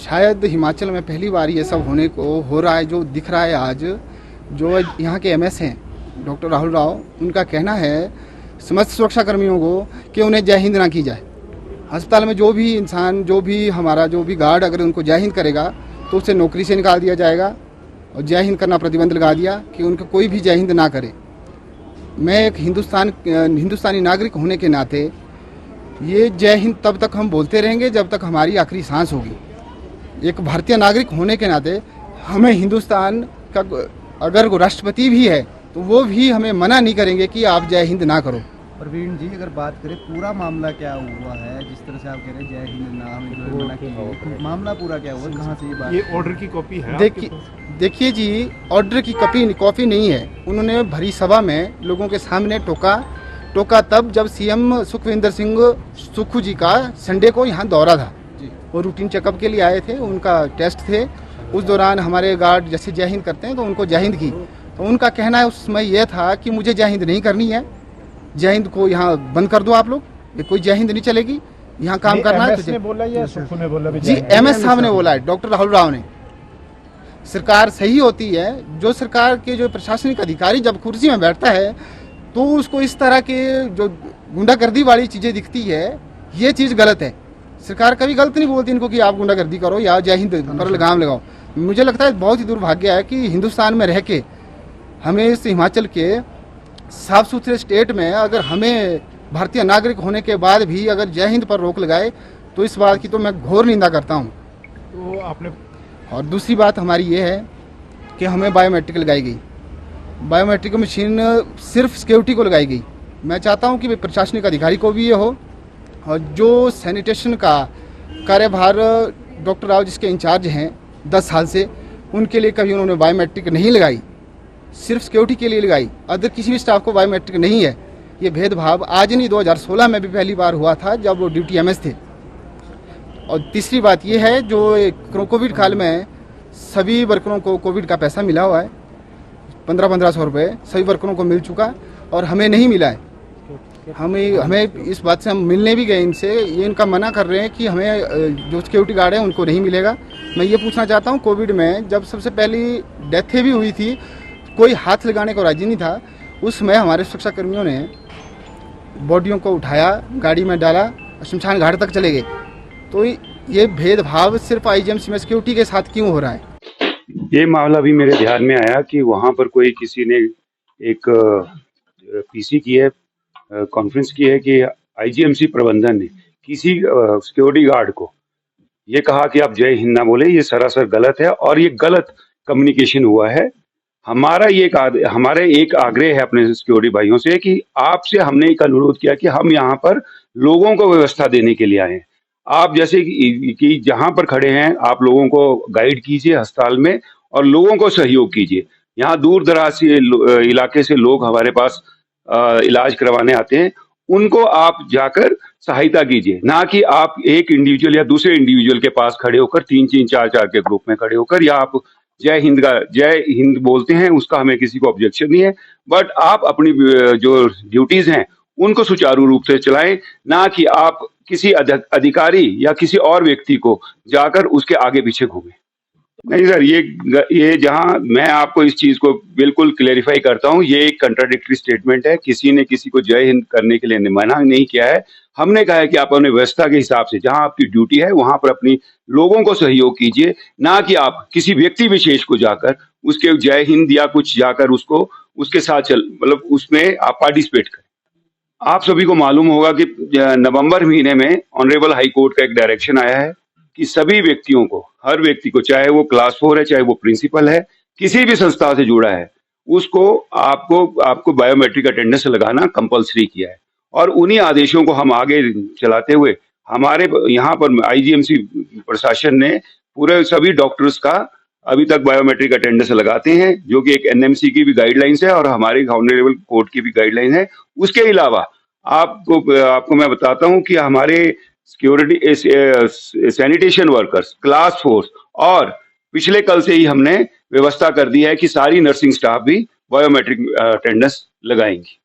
शायद हिमाचल में पहली बार ये सब होने को हो रहा है, जो दिख रहा है आज। जो यहाँ के एमएस हैं डॉक्टर राहुल राव, उनका कहना है समस्त सुरक्षा कर्मियों को कि उन्हें जय हिंद ना की जाए। अस्पताल में जो भी इंसान, जो भी हमारा जो भी गार्ड अगर उनको जय हिंद करेगा तो उसे नौकरी से निकाल दिया जाएगा, और जय हिंद करना प्रतिबंध लगा दिया कि उनका कोई भी जय हिंद ना करे। मैं एक हिंदुस्तानी नागरिक होने के नाते ये जय हिंद तब तक हम बोलते रहेंगे जब तक हमारी आखिरी सांस होगी। एक भारतीय नागरिक होने के नाते हमें हिंदुस्तान का अगर वो राष्ट्रपति भी है तो वो भी हमें मना नहीं करेंगे कि आप जय हिंद ना करो। प्रवीण जी, अगर बात करें पूरा मामला क्या हुआ है, जिस तरह से आप कह रहे हैं जय हिंद ना, हमें जो मना किया, मामला पूरा क्या हुआ, कहाँ से ये बात? ये ऑर्डर की कॉपी है? देखिए जी, ऑर्डर की कॉपी नहीं है। उन्होंने भरी सभा में लोगों के सामने टोका तब जब सीएम सुखविंदर सिंह सुक्खू जी का संडे को यहाँ दौरा था। वो रूटीन चेकअप के लिए आए थे, उनका टेस्ट थे। उस दौरान हमारे गार्ड जैसे जय हिंद करते हैं तो उनको जय हिंद की। तो उनका कहना है उस समय यह था कि मुझे जय हिंद नहीं करनी है, जय हिंद को यहाँ बंद कर दो आप लोग, ये कोई जय हिंद नहीं चलेगी, यहाँ काम करना है। ने बोला या सुक्खू ने बोला? जी, एमएस साहब ने बोला है, डॉक्टर राहुल राव ने। सरकार सही होती है, जो सरकार के जो प्रशासनिक अधिकारी जब कुर्सी में बैठता है तो उसको इस तरह के जो गुंडागर्दी वाली चीजें दिखती है, ये चीज गलत है। सरकार कभी गलत नहीं बोलती इनको कि आप गुंडागर्दी करो या जय हिंद पर लगाम लगाओ। मुझे लगता है बहुत ही दुर्भाग्य है कि हिंदुस्तान में रह के हमें इस हिमाचल के साफ सुथरे स्टेट में अगर हमें भारतीय नागरिक होने के बाद भी अगर जय हिंद पर रोक लगाए तो इस बात की तो मैं घोर निंदा करता हूँ। तो आपने और दूसरी बात हमारी ये है कि हमें बायोमेट्रिक लगाई गई। बायोमेट्रिक मशीन सिर्फ सिक्योरिटी को लगाई गई। मैं चाहता हूँ कि प्रशासनिक अधिकारी को भी ये हो, और जो सैनिटेशन का कार्यभार डॉक्टर राव जिसके इंचार्ज हैं 10 साल से, उनके लिए कभी उन्होंने बायोमेट्रिक नहीं लगाई, सिर्फ सिक्योरिटी के लिए लगाई। अदर किसी भी स्टाफ को बायोमेट्रिक नहीं है। ये भेदभाव आज नहीं 2016 में भी पहली बार हुआ था जब वो ड्यूटी एमएस थे। और तीसरी बात ये है, जो कोविड काल में सभी वर्करों को कोविड का पैसा मिला हुआ है, 1500 रुपये सभी वर्करों को मिल चुका, और हमें नहीं मिला है। हमें इस बात से हम मिलने भी गए इनसे, ये इनका मना कर रहे हैं कि हमें जो सिक्योरिटी गार्ड है उनको नहीं मिलेगा। मैं ये पूछना चाहता हूँ, कोविड में जब सबसे पहली डेथें भी हुई थी, कोई हाथ लगाने को राजी नहीं था। उस समय हमारे सुरक्षा कर्मियों ने बॉडियों को उठाया, गाड़ी में डाला, शमशान घाट तक चले गए। तो ये भेदभाव सिर्फ आईजीएमसी में सिक्योरिटी के साथ क्यों हो रहा है? ये मामला भी मेरे ध्यान में आया कि वहां पर कोई किसी ने एक पीसी की है, कॉन्फ्रेंस की है कि आईजीएमसी प्रबंधन ने किसी सिक्योरिटी गार्ड को ये कहा कि आप जय हिंद ना बोले। ये सरासर गलत है और ये गलत कम्युनिकेशन हुआ है। हमारे एक आग्रह है अपने सिक्योरिटी भाइयों से कि आपसे हमने एक अनुरोध किया कि हम यहाँ पर लोगों को व्यवस्था देने के लिए आए हैं। आप जैसे कि जहां पर खड़े हैं, आप लोगों को गाइड कीजिए अस्पताल में और लोगों को सहयोग कीजिए। यहाँ दूर दराज से इलाके से लोग हमारे पास इलाज करवाने आते हैं, उनको आप जाकर सहायता कीजिए, ना कि आप एक इंडिविजुअल या दूसरे इंडिविजुअल के पास खड़े होकर 3-3, 4-4 के ग्रुप में खड़े होकर या आप जय हिंद बोलते हैं, उसका हमें किसी को ऑब्जेक्शन नहीं है, बट आप अपनी जो ड्यूटीज हैं उनको सुचारू रूप से चलाएं, ना कि आप किसी अधिकारी या किसी और व्यक्ति को जाकर उसके आगे पीछे घूमें। नहीं सर, ये जहां मैं आपको इस चीज को बिल्कुल क्लेरिफाई करता हूं, ये एक कंट्राडिक्टरी स्टेटमेंट है। किसी ने किसी को जय हिंद करने के लिए मना नहीं किया है। हमने कहा है कि आप अपने व्यवस्था के हिसाब से जहां आपकी ड्यूटी है वहां पर अपनी लोगों को सहयोग कीजिए, ना कि आप किसी व्यक्ति विशेष को जाकर उसके जय हिंद या कुछ जाकर उसको उसके साथ मतलब उसमें आप पार्टिसिपेट करें। आप सभी को मालूम होगा कि नवंबर महीने में ऑनरेबल हाई कोर्ट का एक डायरेक्शन आया है कि सभी व्यक्तियों को, हर व्यक्ति को, चाहे वो क्लास 4 है, चाहे वो प्रिंसिपल है, किसी भी संस्था से जुड़ा है, उसको आपको बायोमेट्रिक अटेंडेंस लगाना कंपलसरी किया है। और उन्हीं आदेशों को हम आगे चलाते हुए हमारे यहाँ पर आईजीएमसी प्रशासन ने पूरे सभी डॉक्टर्स का अभी तक बायोमेट्रिक अटेंडेंस लगाते हैं, जो कि एक एनएमसी की भी गाइडलाइंस है और हमारे ऑनरेबल कोर्ट की भी गाइडलाइन है। उसके अलावा आपको मैं बताता हूं कि हमारे सिक्योरिटी सैनिटेशन वर्कर्स, क्लास 4 और पिछले कल से ही हमने व्यवस्था कर दी है कि सारी नर्सिंग स्टाफ भी बायोमेट्रिक अटेंडेंस लगाएंगी।